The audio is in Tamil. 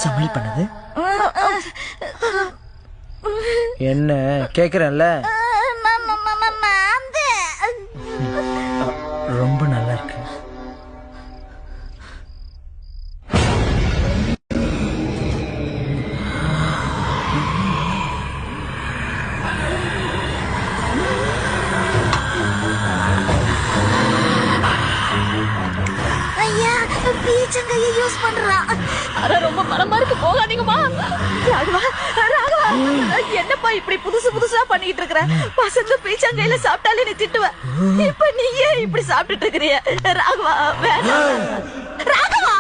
சமையல் பண்ணது? என்ன கேக்குறேன்ல? ரொம்ப நல்லா இருக்கு. பீச்சங்கையை யூஸ் பண்றான். அட ரொம்ப மரமா இருக்கு, போகாதீங்கம்மா. ராகவா, ராகவா, என்னப்பா இப்படி புதுசு புதுசா பண்ணிட்டு இருக்கற? பசங்க பீச்சங்கையில சாப்பிட்டாலே நீ திட்டுவ. இப்ப நீ ஏன் இப்படி சாப்பிட்டுட்டு இருக்கறிய? ராகவா, வேண்டாம். ராகவா,